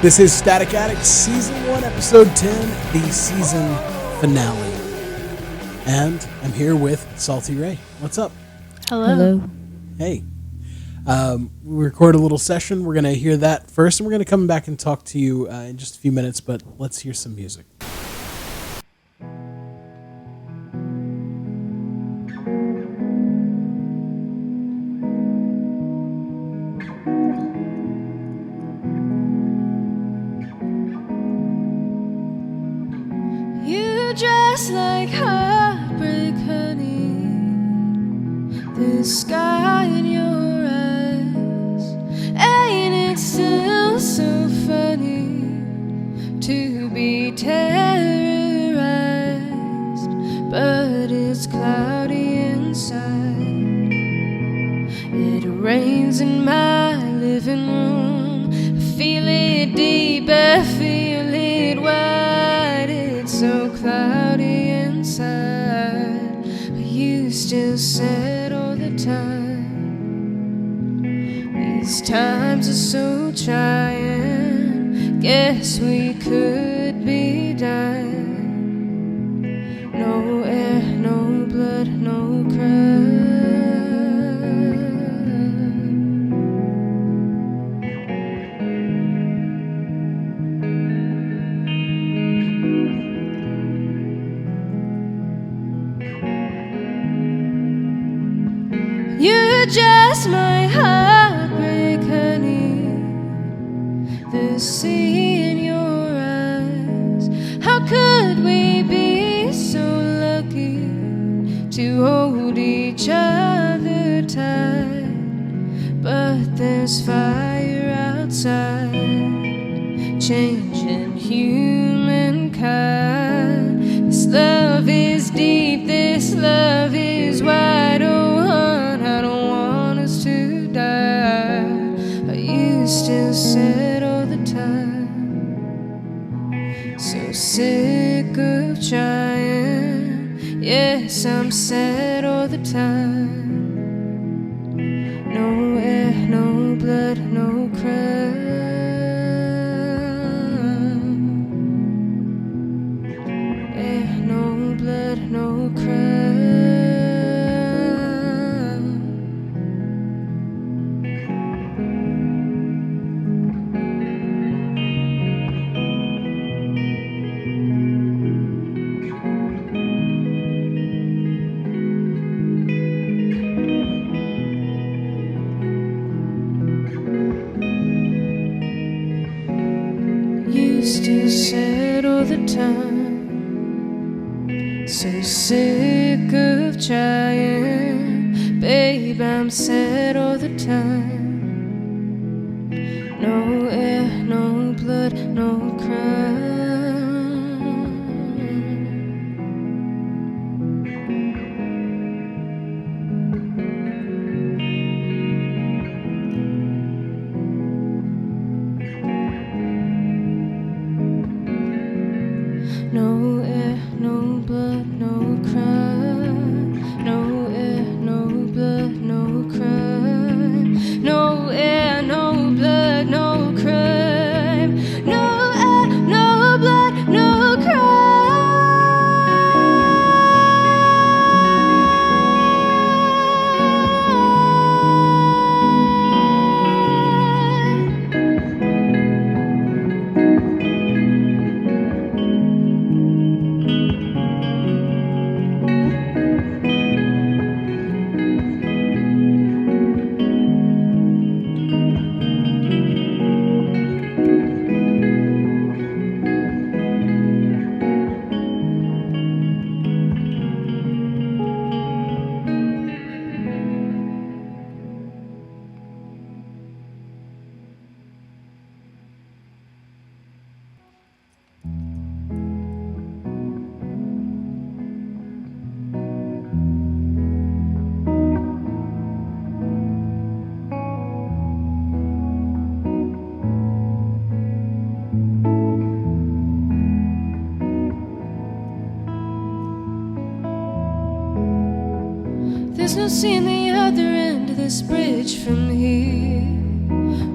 This is Static Addict Season 1, Episode 10, the season finale. And I'm here with Salti Ray. What's up? Hello. Hey. We record a little session. We're going to hear that first, and we're going to come back and talk to you in just a few minutes, but let's hear some music. Just like heartbreak, honey, the sky in your eyes, ain't it still so funny to be terrorized? But it's cloudy inside, it rains in my living room, I feel it deep, I feel it wide, it's so cloudy inside, but you still said all the time, these times are so trying, guess we could be dying, no air, no blood, no crime. You're just my heartbreak, honey, the sea in your eyes. How could we be so lucky to hold each other tight? But there's fire outside, changing humankind. This love is deep, this love is wide. Oh, I don't want us to die. But you still said all the time, so sick of trying. Yes, I'm sad all the time. No air, no blood, no crime. Air, no blood, no crime. Still said all the time, so sick of trying, babe, I'm sad all the time, no air, no blood, no crime. No air, no blood, no crime. No air, no blood, no crime. No air, no blood, no crime. No air, no blood, no crime. There's no seeing the other end of this bridge from here.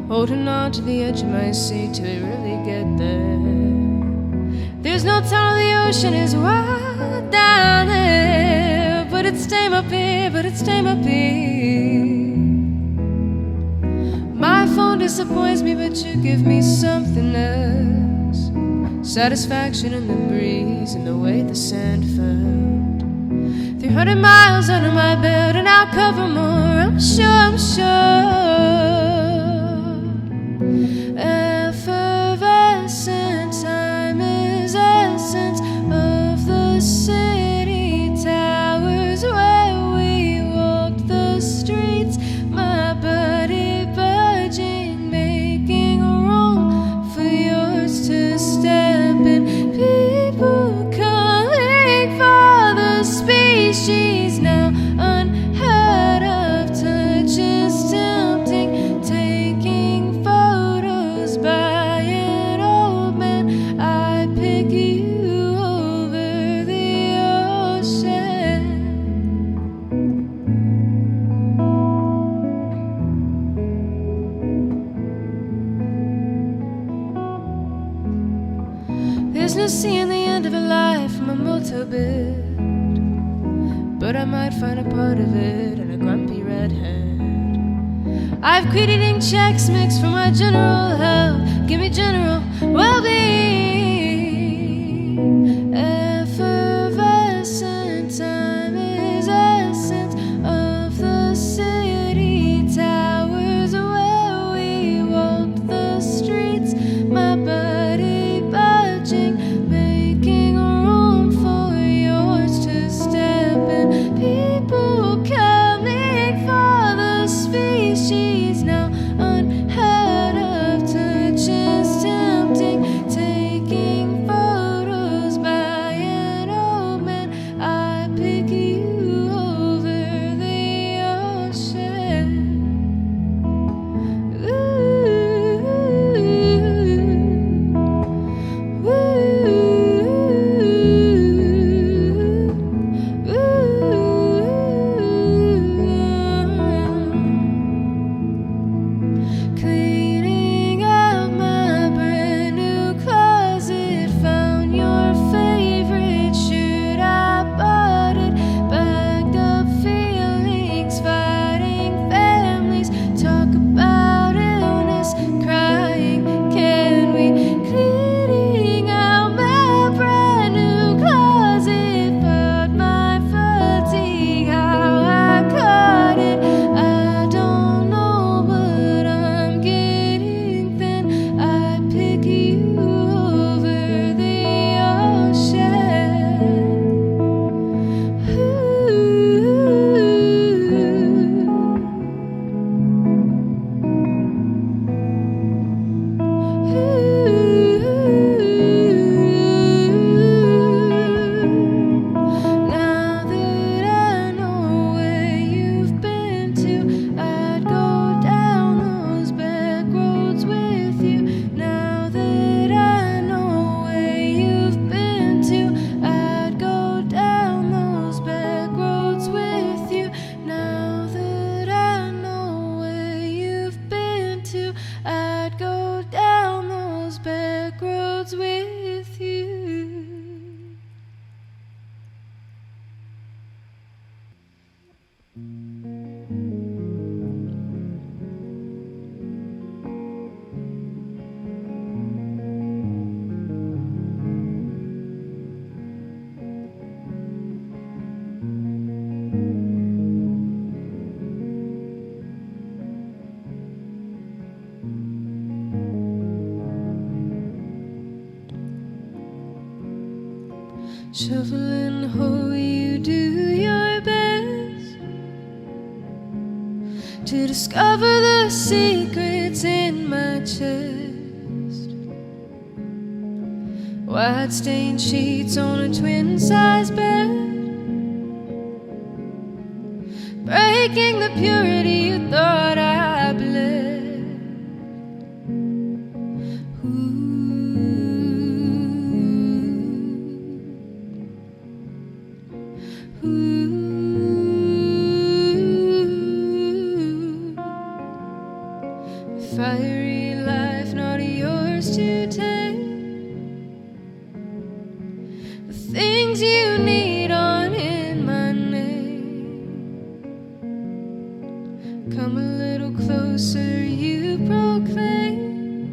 holding on to the edge of my seat till we really get there. There's no tunnel, the ocean is wide down there, but it's tame up here, but it's tame up here. My phone disappoints me, but you give me something else. Satisfaction in the breeze and the way the sand felt. 300 miles under my belt and I'll cover more, I'm sure, I'm sure. Effervescent time is essence of the city towers where we walked the streets, my body budging, making room for yours to step in. People coming for the species now unheard of, touches tempting, taking photos by an old man. I pick you over the ocean. There's no seeing the end of a life from a motel bed, but I might find a part of it in a grumpy redhead. I've quit eating Chex Mix for my general health. Give me general well-being. Effervescent time is essence of the city towers where we walked the streets, my body budging, making room for yours to step in. People coming for the species now unheard of, touches tempting, taking photos by an old man. I pick you over the ocean. Cleaning out my brand new closet, found your favorite shirt, I bought it, bagged up feelings, fighting families, talk about illness, crying, can we? Cleaning out my brand new closet, found my fatigue, how I caught it, I don't know, but I'm getting thin. I pick you over the ocean. Now that I know where you've been to, I'd go down those back roads with you. Now that I know where you've been to, I'd go down those back roads with you. Now that I know where you've been to, I'd go down those back roads with you. Shovel and hoe, you do your best to discover the secrets in my chest. White stained sheets on a twin-size bed, breaking the purity you thought I bled. If I things you need aren't in my name. Come a little closer, you proclaim.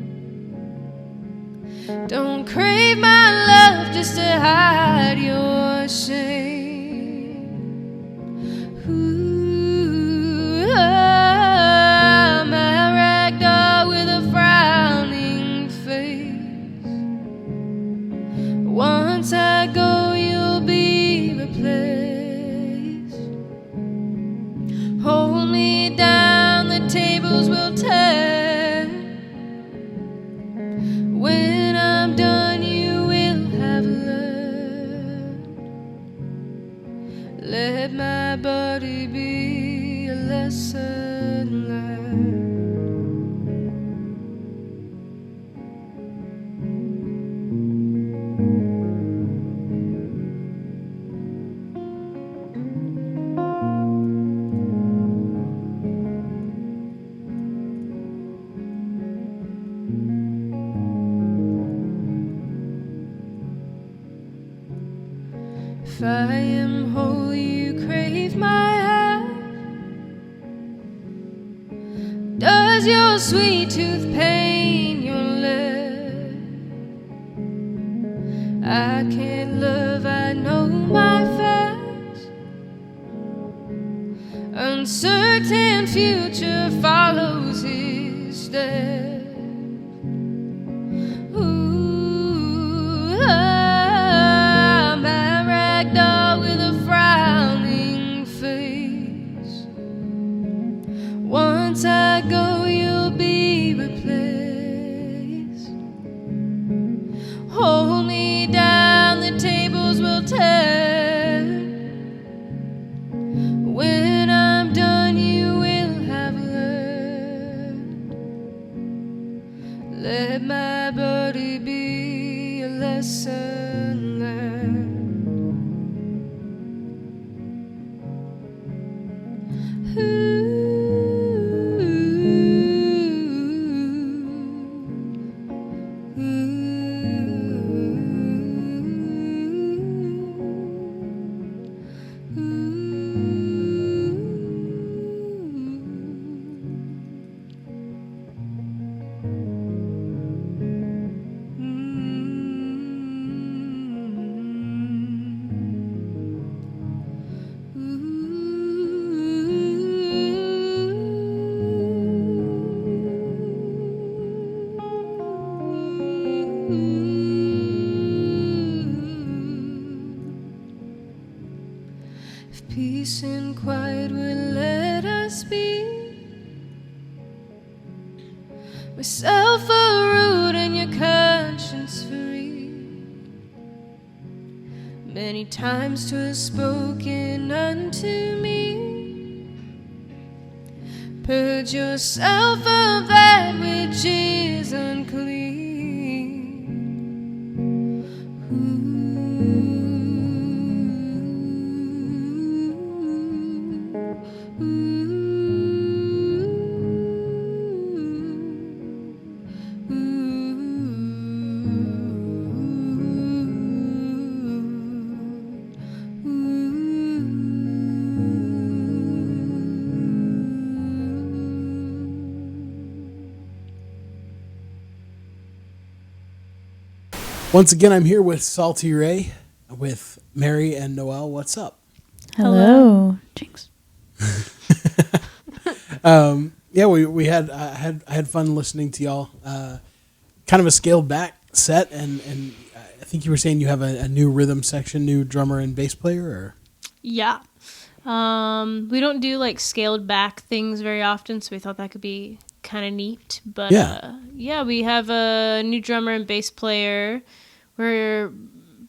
Don't crave my love just to hide your shame. Ooh, I'm a rag doll with a frowning face. Once I go, you'll be replaced. Hold me down, the tables will turn. When I'm done, you will have learned. Let my body be a lesson learned. If I am whole, you crave my half. Does your sweet tooth pain your left? I can't love, I know my facts. Uncertain future follows his steps. Ooh, I'm a rag doll with a frowning face. Once I go, you'll be replaced. Hold me down, the tables will turn. When I'm done, you will have learned. Let my body be a lesson learned. If peace and quiet will let us be, myself a root and your conscience free. Many times 'twas spoken unto me, purge yourself of that which is unclean. Once again, I'm here with Salti Ray, with Mary and Noelle. What's up? Hello. Jinx. Yeah, we had I had fun listening to y'all. Kind of a scaled back set, and I think you were saying you have a new rhythm section, new drummer and bass player, or Yeah. We don't do like scaled back things very often, so we thought that could be kind of neat. But Yeah. we have a new drummer and bass player. We're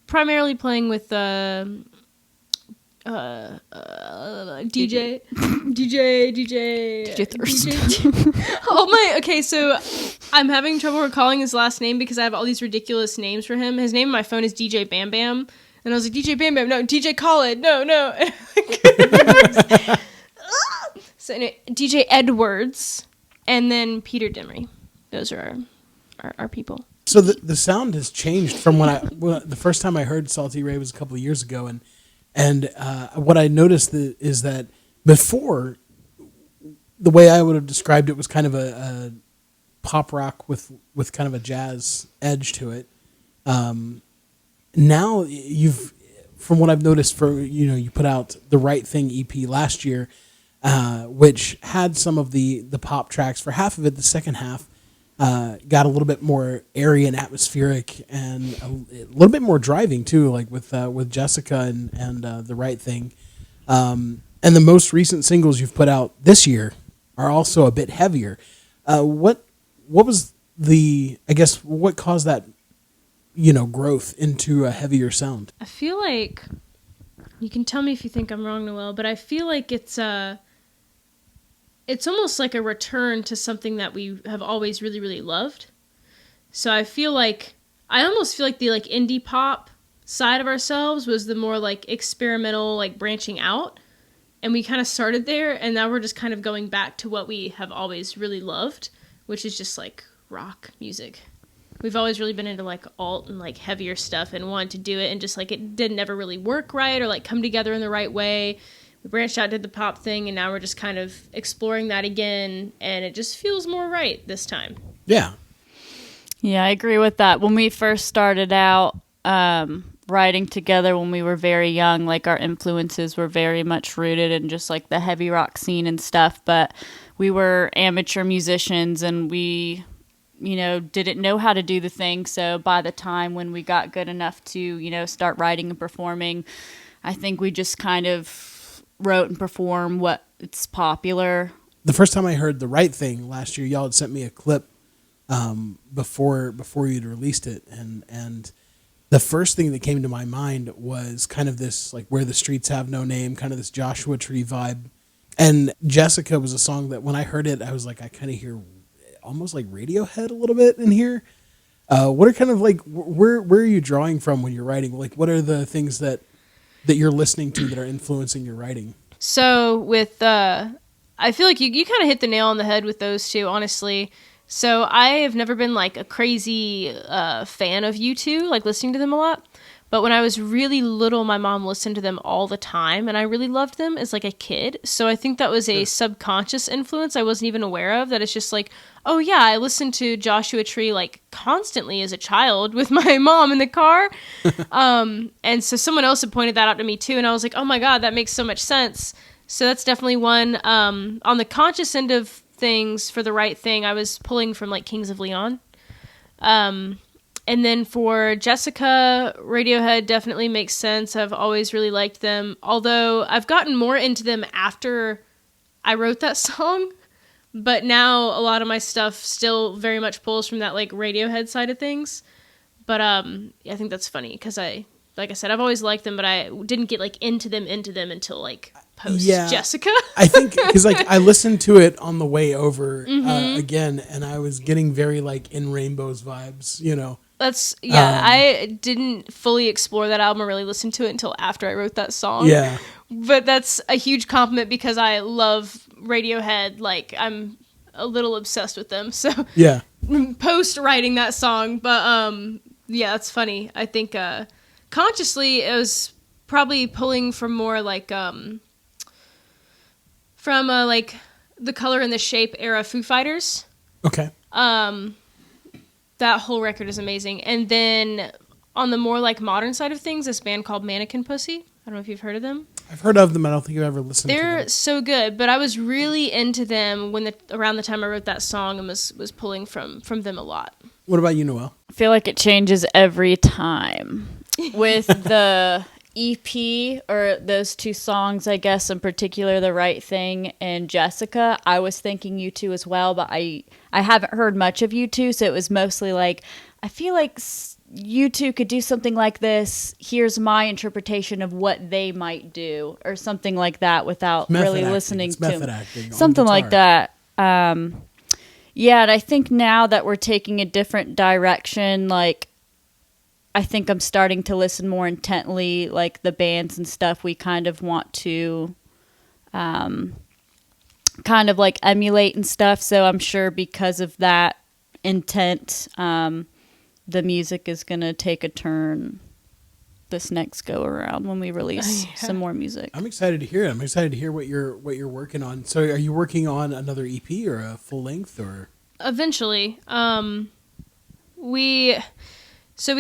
primarily playing with DJ Thirst. Okay, so I'm having trouble recalling his last name because I have all these ridiculous names for him. His name on my phone is DJ Bam Bam, and I was like, DJ Bam Bam, no, DJ Khaled, no. So anyway, DJ Edwards, and then Peter Dimry. Those are our people. So the sound has changed from the first time I heard Salti Ray was a couple of years ago, and what I noticed is that before, the way I would have described it was kind of a pop rock with kind of a jazz edge to it. Now from what I've noticed, you put out the Right Thing EP last year, which had some of the pop tracks for half of it. The second half got a little bit more airy and atmospheric, and a little bit more driving too, like with Jessica and the Right Thing. And the most recent singles you've put out this year are also a bit heavier. What was what caused that growth into a heavier sound? I feel like, you can tell me if you think I'm wrong, Noel, but I feel like it's almost like a return to something that we have always really, really loved. So I almost feel like the like indie pop side of ourselves was the more like experimental, like branching out. And we kind of started there, and now we're just kind of going back to what we have always really loved, which is just like rock music. We've always really been into like alt and like heavier stuff and wanted to do it, and just like it didn't never really work right or like come together in the right way. We branched out, did the pop thing, and now we're just kind of exploring that again, and it just feels more right this time. Yeah. Yeah, I agree with that. When we first started out writing together when we were very young, like our influences were very much rooted in just like the heavy rock scene and stuff, but we were amateur musicians and we didn't know how to do the thing. So by the time when we got good enough to, start writing and performing, I think we just kind of wrote and performed what it's popular. The first time I heard The Right Thing last year, y'all had sent me a clip before you'd released it, and the first thing that came to my mind was kind of this like Where the Streets Have No Name, kind of this Joshua Tree vibe. And Jessica was a song that when I heard it, I was like, I kind of hear almost like Radiohead a little bit in here. What are kind of like, where are you drawing from when you're writing? Like, what are the things that you're listening to that are influencing your writing? So with, I feel like you kind of hit the nail on the head with those two, honestly. So I have never been like a crazy fan of U2, like listening to them a lot. But when I was really little, my mom listened to them all the time, and I really loved them as like a kid. So I think that was a subconscious influence I wasn't even aware of, that it's just like, oh yeah, I listened to Joshua Tree like constantly as a child with my mom in the car. And so someone else had pointed that out to me too, and I was like, oh my God, that makes so much sense. So that's definitely one. On the conscious end of things, for The Right Thing, I was pulling from like Kings of Leon. And then for Jessica, Radiohead definitely makes sense. I've always really liked them, although I've gotten more into them after I wrote that song. But now a lot of my stuff still very much pulls from that like Radiohead side of things. But I think that's funny because like I said, I've always liked them, but I didn't get like into them until like post Jessica. I think because like I listened to it on the way over again, and I was getting very like In Rainbows vibes, That's, I didn't fully explore that album or really listen to it until after I wrote that song. Yeah. But that's a huge compliment because I love Radiohead. Like, I'm a little obsessed with them. So, yeah. Post writing that song. But, yeah, that's funny. I think consciously it was probably pulling from more like, like the Color and the Shape era Foo Fighters. Okay. That whole record is amazing. And then on the more like modern side of things, this band called Mannequin Pussy. I don't know if you've heard of them. I've heard of them. I don't think I've ever listened to them. They're so good, but I was really into them around the time I wrote that song, and was pulling from them a lot. What about you, Noel? I feel like it changes every time. With the EP, or those two songs, I guess, in particular, The Right Thing and Jessica, I was thinking U2 as well, but I haven't heard much of U2, so it was mostly like, I feel like U2 could do something like this. Here's my interpretation of what they might do, or something like that, without really listening to method acting, something like that. Yeah, and I think now that we're taking a different direction, like, I think I'm starting to listen more intently, like the bands and stuff we kind of want to kind of like emulate and stuff. So I'm sure because of that intent, the music is going to take a turn this next go around when we release some more music. I'm excited to hear it. I'm excited to hear what you're working on. So are you working on another EP or a full length or? Eventually. We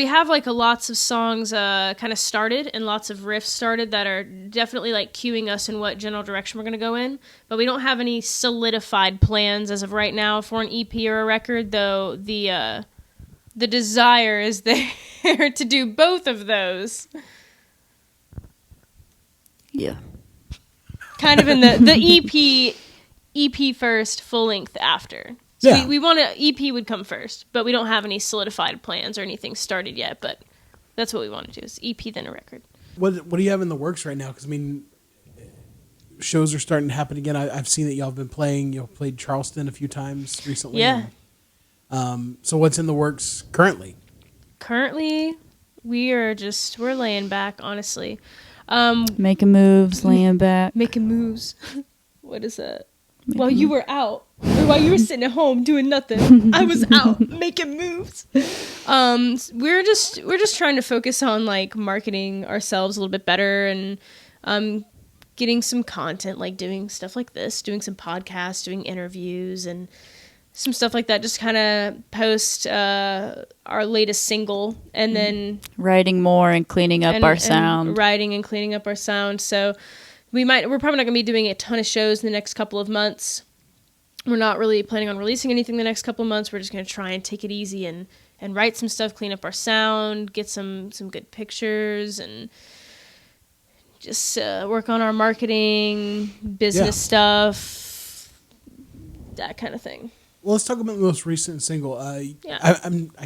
have like lots of songs kind of started and lots of riffs started that are definitely like cueing us in what general direction we're going to go in, but we don't have any solidified plans as of right now for an EP or a record, though the desire is there to do both of those. Yeah. Kind of in the EP first, full length after. So yeah. we want EP would come first, but we don't have any solidified plans or anything started yet, but that's what we want to do is EP then a record. What do you have in the works right now? Because, I mean, shows are starting to happen again. I've seen that y'all have been playing. Y'all played Charleston a few times recently. Yeah. So what's in the works currently? Currently, we're laying back, honestly. Making moves, laying back. Making moves. What is that? While you were out, or while you were sitting at home doing nothing, I was out making moves. We're just trying to focus on like marketing ourselves a little bit better and getting some content, like doing stuff like this, doing some podcasts, doing interviews, and some stuff like that. Just kind of post our latest single, and then writing more and cleaning up our sound. Writing and cleaning up our sound. So we're probably not going to be doing a ton of shows in the next couple of months. We're not really planning on releasing anything the next couple of months. We're just going to try and take it easy and write some stuff, clean up our sound, get some good pictures, and just work on our marketing, business stuff, that kind of thing. Well, let's talk about the most recent single. I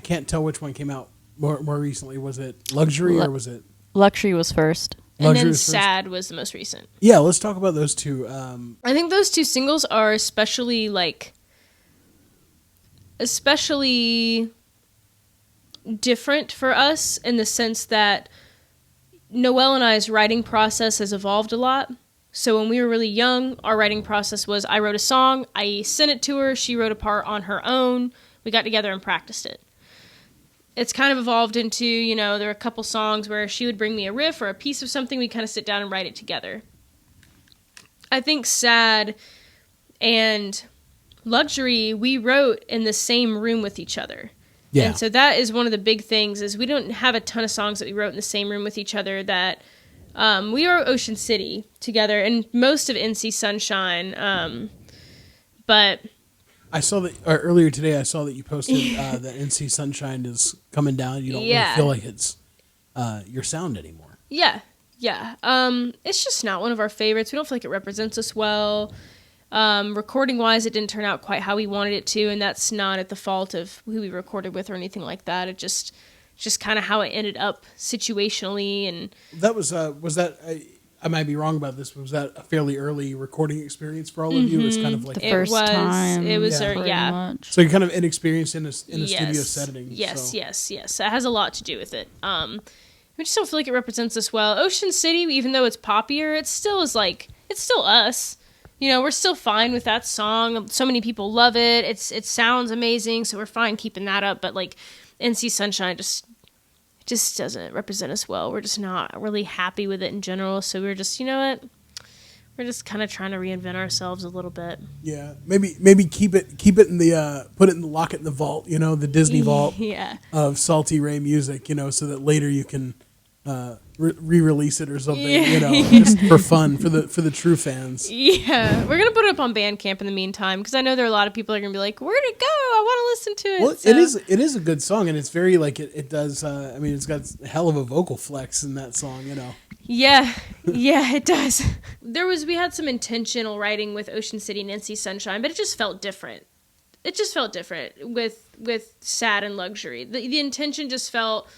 can't tell which one came out more recently. Was it Luxury or was it? Luxury was first. And then Sad was the most recent. Yeah, let's talk about those two. I think those two singles are especially different for us in the sense that Noelle and I's writing process has evolved a lot. So when we were really young, our writing process was I wrote a song, I sent it to her, she wrote a part on her own, we got together and practiced it. It's kind of evolved into, there are a couple songs where she would bring me a riff or a piece of something, we kind of sit down and write it together. I think Sad and Luxury, we wrote in the same room with each other. Yeah. And so that is one of the big things, is we don't have a ton of songs that we wrote in the same room with each other that... we wrote Ocean City together and most of NC Sunshine, but... I saw that earlier today. I saw that you posted that NC Sunshine is coming down. You don't really feel like it's your sound anymore. Yeah. It's just not one of our favorites. We don't feel like it represents us well. Recording wise, it didn't turn out quite how we wanted it to, and that's not at the fault of who we recorded with or anything like that. It just kind of how it ended up situationally, and that was that. I might be wrong about this, but was that a fairly early recording experience for all of you? It was kind of like the first time. It was, much. So you're kind of inexperienced in a studio setting. Yes. That has a lot to do with it. We just don't feel like it represents us well. Ocean City, even though it's poppier, it's still us. We're still fine with that song. So many people love it. It sounds amazing, so we're fine keeping that up. But like NC Sunshine just doesn't represent us well. We're just not really happy with it in general. So we're just, we're just kind of trying to reinvent ourselves a little bit. Yeah, maybe keep it in the put it in the lock it in the vault, the Disney vault of Salti Ray music, so that later you can re-release it or something, just for fun for the true fans. Yeah, we're gonna put it up on Bandcamp in the meantime because I know there are a lot of people that are gonna be like, "Where'd it go? I want to listen to it." Well, it is a good song, and it's very it does. It's got a hell of a vocal flex in that song, Yeah, it does. We had some intentional writing with Ocean City and NC Sunshine, but it just felt different. With Sad and Luxury. The intention just felt.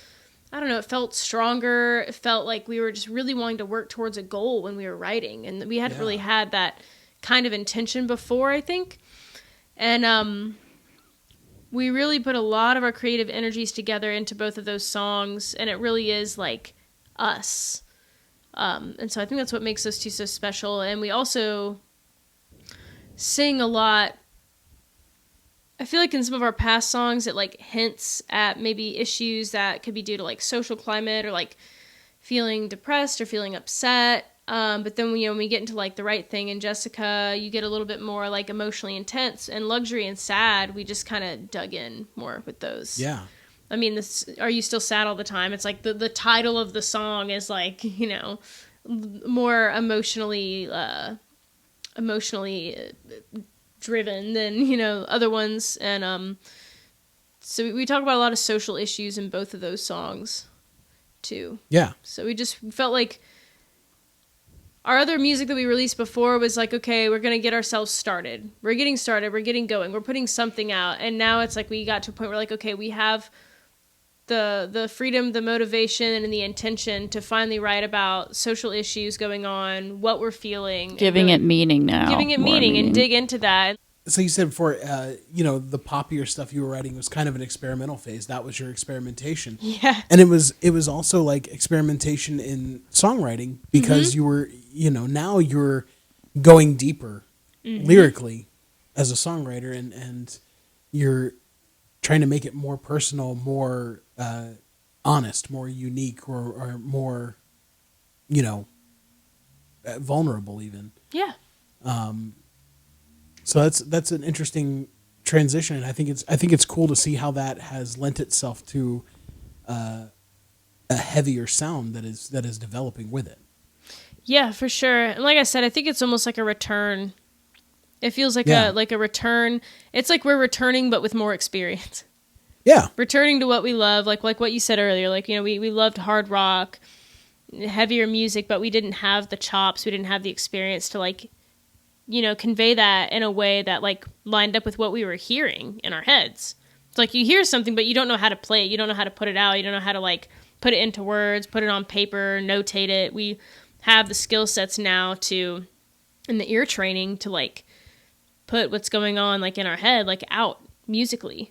I don't know, it felt stronger. It felt like we were just really wanting to work towards a goal when we were writing. And we hadn't really had that kind of intention before, I think. And we really put a lot of our creative energies together into both of those songs. And it really is like us. And so I think that's what makes those two so special. And we also sing a lot I feel like in some of our past songs, it like hints at maybe issues that could be due to like social climate or like feeling depressed or feeling upset. But then, when we get into like The Right Thing and Jessica, you get a little bit more like emotionally intense, and Luxury and Sad, we just kind of dug in more with those. Yeah. I mean, this Are You Still Sad All the Time? It's like the title of the song is like, more emotionally driven than, other ones. And so we talk about a lot of social issues in both of those songs too. Yeah. So we just felt like our other music that we released before was like, okay, we're going to get ourselves started. We're getting started. We're getting going. We're putting something out. And now it's like we got to a point where like, okay, we have the freedom, the motivation, and the intention to finally write about social issues going on, what we're feeling. Giving it meaning now. Giving it meaning and dig into that. So you said before, the poppier stuff you were writing was kind of an experimental phase. That was your experimentation. Yeah. And it was also like experimentation in songwriting because you were, now you're going deeper lyrically as a songwriter and you're trying to make it more personal, more honest, more unique, or more, vulnerable even. Yeah. So that's an interesting transition, and I think it's cool to see how that has lent itself to a heavier sound that is developing with it. Yeah, for sure. And like I said, I think it's almost like a return. It feels like a return. It's like we're returning, but with more experience. Yeah, Returning to what we love, like what you said earlier. Like, we loved hard rock, heavier music, but we didn't have the chops. We didn't have the experience to like, convey that in a way that like lined up with what we were hearing in our heads. It's like you hear something, but you don't know how to play it. You don't know how to put it out. You don't know how to like put it into words, put it on paper, notate it. We have the skill sets now in the ear training to like put what's going on like in our head, like out musically.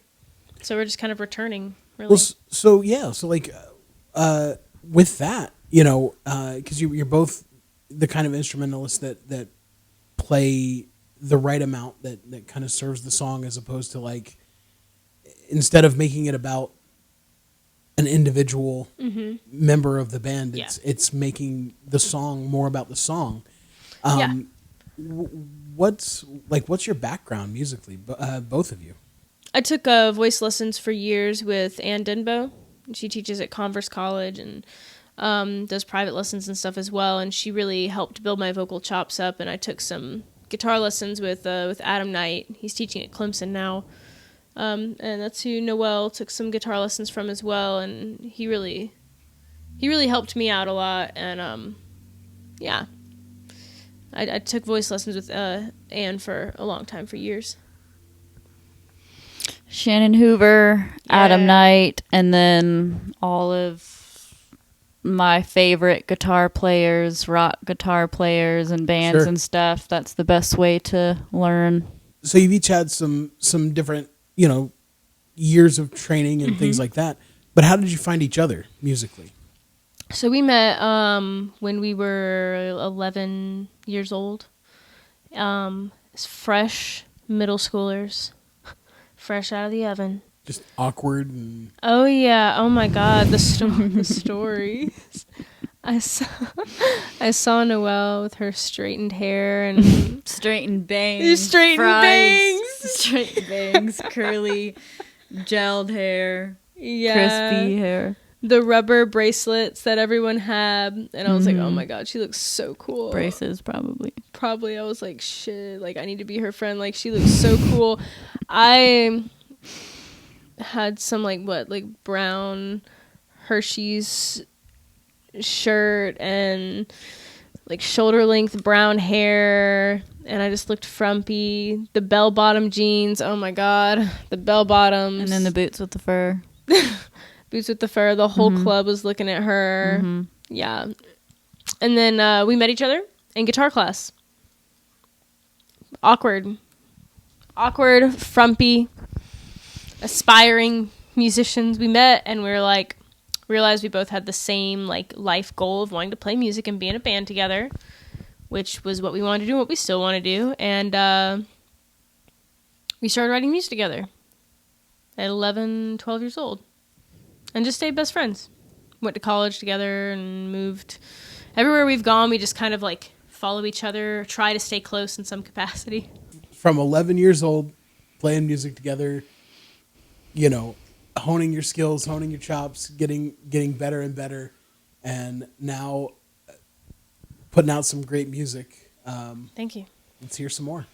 So we're just kind of returning, really. Well, so like with that, because you're both the kind of instrumentalists that play the right amount that kind of serves the song, as opposed to like, instead of making it about an individual member of the band, it's making the song more about the song. What's your background musically, both of you? I took voice lessons for years with Ann Denbo. She teaches at Converse College and does private lessons and stuff as well. And she really helped build my vocal chops up. And I took some guitar lessons with Adam Knight. He's teaching at Clemson now. And that's who Noel took some guitar lessons from as well. And he really helped me out a lot. And I took voice lessons with Ann for a long time, for years. Shannon Hoover, Adam Knight, and then all of my favorite guitar players, rock guitar players and bands and stuff. That's the best way to learn. So you've each had some different, years of training and things like that. But how did you find each other musically? So we met when we were 11 years old. As fresh middle schoolers. Fresh out of the oven. Just awkward and... Oh, yeah. Oh, my God. The stories. I saw Noelle with her straightened hair and... Straightened bangs. Straightened bangs. Straightened bangs. Curly, gelled hair. Yeah. Crispy hair. The rubber bracelets that everyone had. And I was like, oh, my God, she looks so cool. Braces, probably. I was like, shit, like, I need to be her friend. Like, she looks so cool. I had some, brown Hershey's shirt and, shoulder-length brown hair, and I just looked frumpy. The bell-bottom jeans, oh, my God. The bell-bottoms. And then the boots with the fur. Boots with the fur. The whole club was looking at her. Yeah. And then we met each other in guitar class. Awkward, frumpy, aspiring musicians. We met and we were realized we both had the same life goal of wanting to play music and be in a band together, which was what we wanted to do and what we still want to do. And we started writing music together at 11, 12 years old. And just stayed best friends. Went to college together and moved. Everywhere we've gone, we just kind of like follow each other, try to stay close in some capacity. From 11 years old, playing music together, you know, honing your skills, honing your chops, getting better and better, and now putting out some great music. Thank you. Let's hear some more.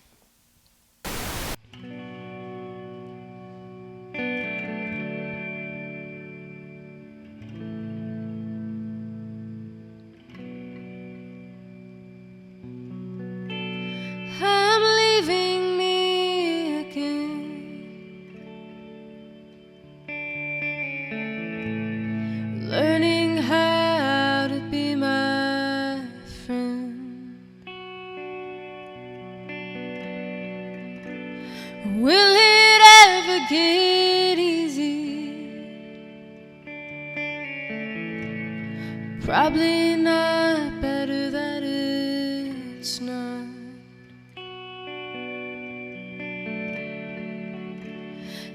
I'm leaving me again. Learning how to be my friend. Will it ever get easy? Probably not. Better that it's not.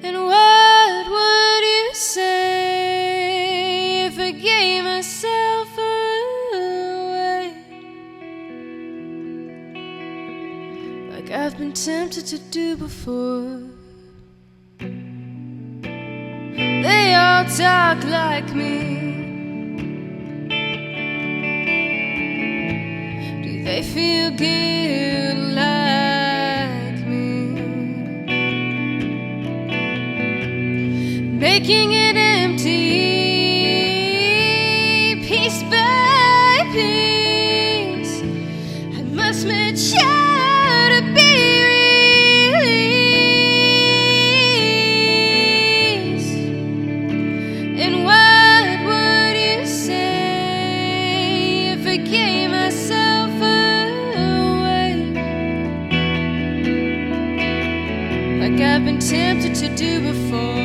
And what would you say if I gave myself away? Like I've been tempted to do before. They all talk like me. Do they feel good like me? Making it empty, piece by piece. I must mature to be released. And what would you say if I gave myself away? Like I've been tempted to do before.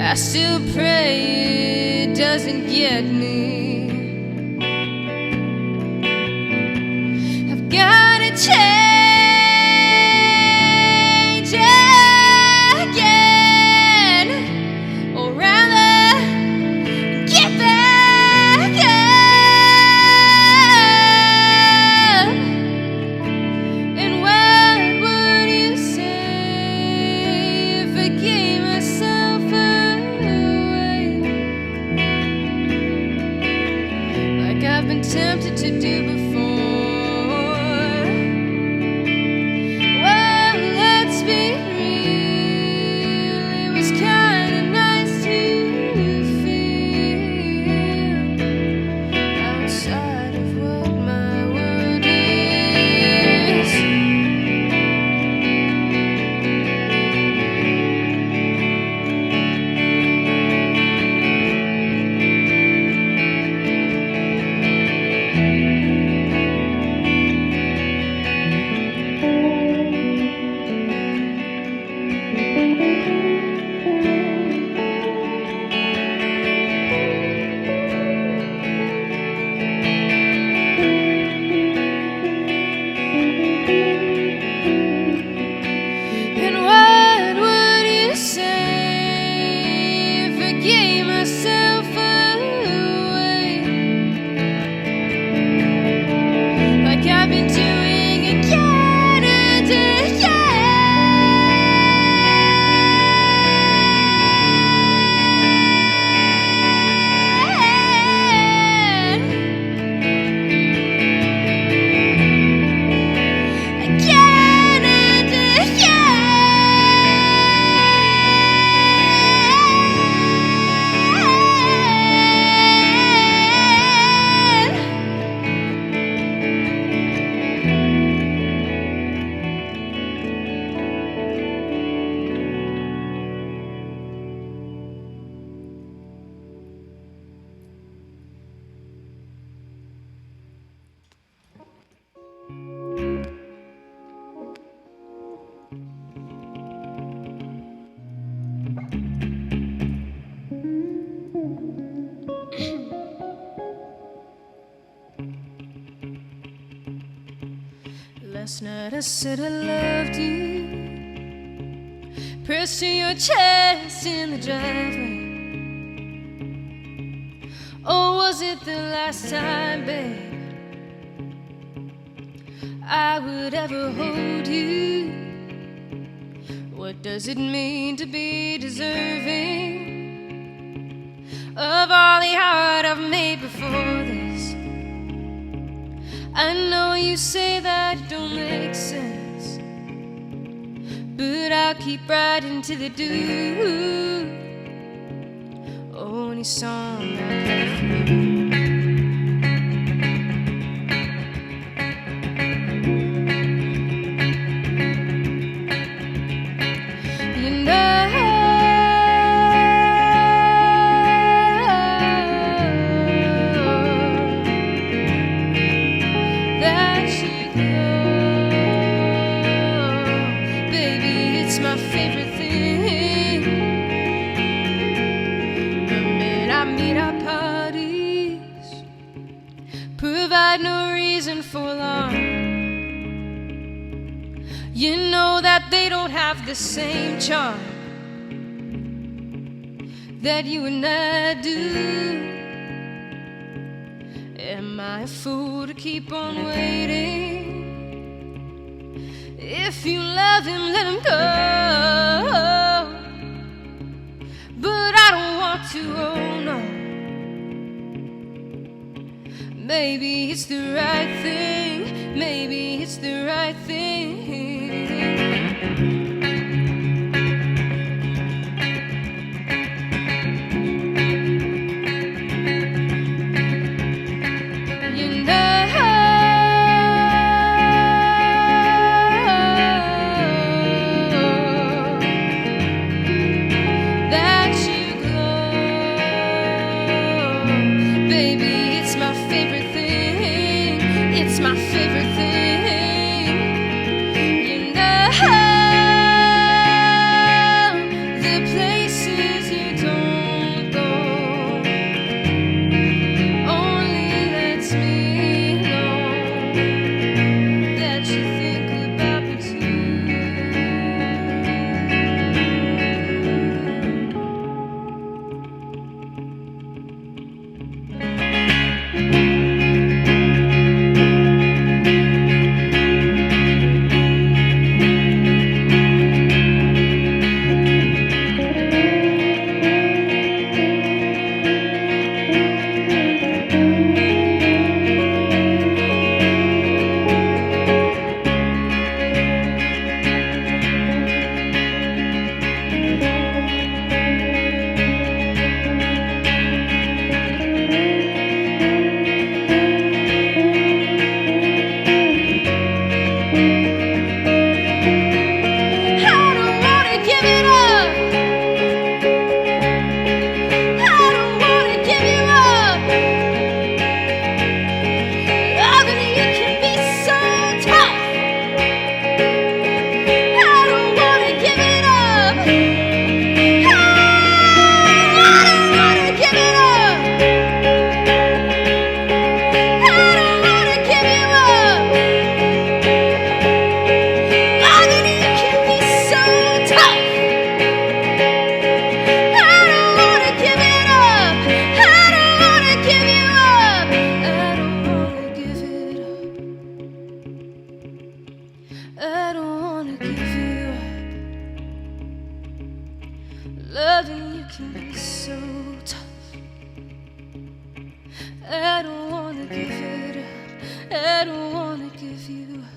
I still pray it doesn't get me. I've gotta change again, or rather get back up. And what would you say if I gave myself away? Last night I said I loved you, pressed to your chest in the driveway. Oh, was it the last time, babe, I would ever hold you? What does it mean to be deserving of all the art I've made before this? I know you say that it don't make sense, but I'll keep riding till they do. Oh, any song I play for you. You know that you go, baby, it's my favorite thing. The men I meet at parties provide no reason for alarm. You know that they don't have the same charm that you and I do. Am I a fool to keep on waiting? If you love him, let him go. But I don't want to, oh no. Maybe it's the right thing. Maybe it's the right thing. Loving you can be so tough. I don't wanna give it up. I don't wanna give you up.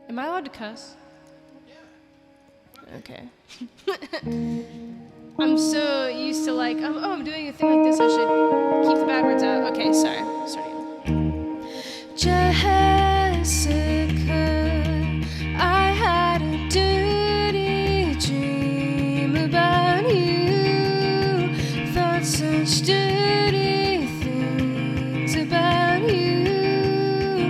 Am I allowed to cuss? Okay. I'm so used to like, I'm doing a thing like this. I should keep the bad words out. Okay, sorry. Start again. Jessica, I had a dirty dream about you. Thought such dirty things about you.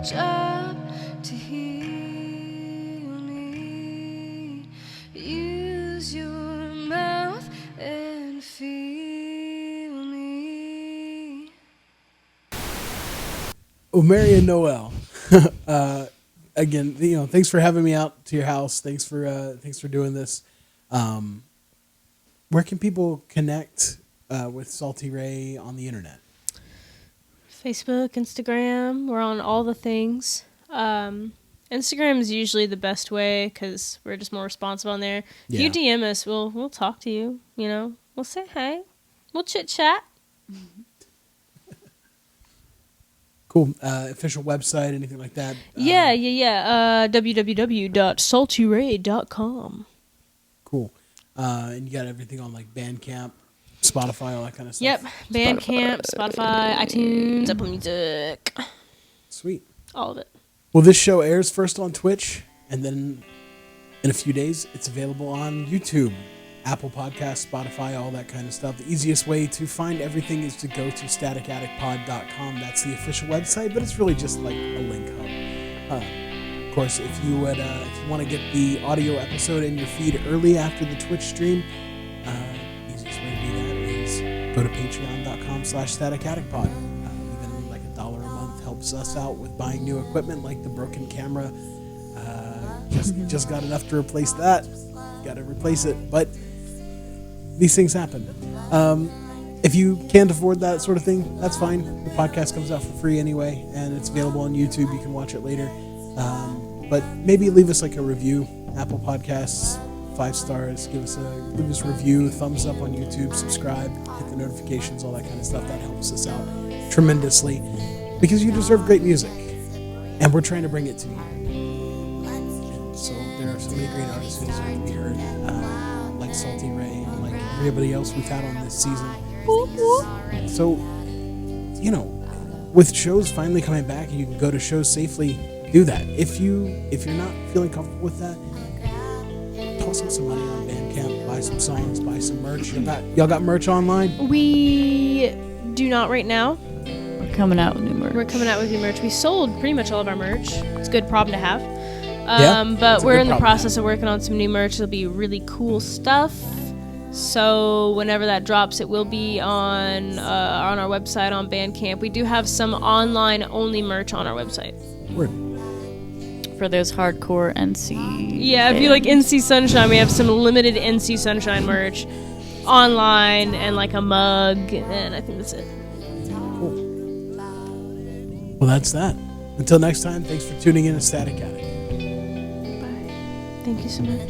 reach up to heal me. Use your mouth and feel me. Mary and Noel. Again, thanks for having me out to your house. Thanks for doing this. Where can people connect with Salti Ray on the internet? Facebook, Instagram, we're on all the things. Instagram is usually the best way because we're just more responsive on there. If you DM us, we'll talk to you. We'll say hey, we'll chit chat. Cool. Official website, anything like that? Yeah. www.saltiray.com. Cool. And you got everything on like Bandcamp, Spotify, all that kind of stuff? Yep. Bandcamp, Spotify, iTunes, Apple Music. Sweet. All of it. Well, this show airs first on Twitch, and then in a few days, it's available on YouTube, Apple Podcasts, Spotify, all that kind of stuff. The easiest way to find everything is to go to staticaddictpod.com. That's the official website, but it's really just like a link hub. Of course, if you want to get the audio episode in your feed early after the Twitch stream, easiest way to do that is go to patreon.com/staticaddictpod. Even like $1 a month helps us out with buying new equipment, like the broken camera. Just got enough to replace that. Got to replace it, but these things happen. If you can't afford that sort of thing, that's fine. The podcast comes out for free anyway, and it's available on YouTube. You can watch it later. But maybe leave us like a review. Apple Podcasts, 5 stars. Leave us a review, thumbs up on YouTube, subscribe, hit the notifications, all that kind of stuff. That helps us out tremendously because you deserve great music, and we're trying to bring it to you. And so there are so many great artists who deserve to be heard, like Salti Ray, and like everybody else we've had on this season. So, with shows finally coming back and you can go to shows safely, do that. If you're not feeling comfortable with that, toss in some money on Bandcamp, buy some songs, buy some merch. Y'all got merch online? We do not right now. We're coming out with new merch. We sold pretty much all of our merch. It's a good problem to have. Yeah, but we're in the process of working on some new merch. It'll be really cool stuff. So whenever that drops, it will be on our website on Bandcamp. We do have some online only merch on our website. Word. For those hardcore NC. Yeah, if you like NC Sunshine, we have some limited NC Sunshine merch online and like a mug, and I think that's it. Cool. Well, that's that. Until next time, thanks for tuning in to Static Attic. Bye. Thank you so much.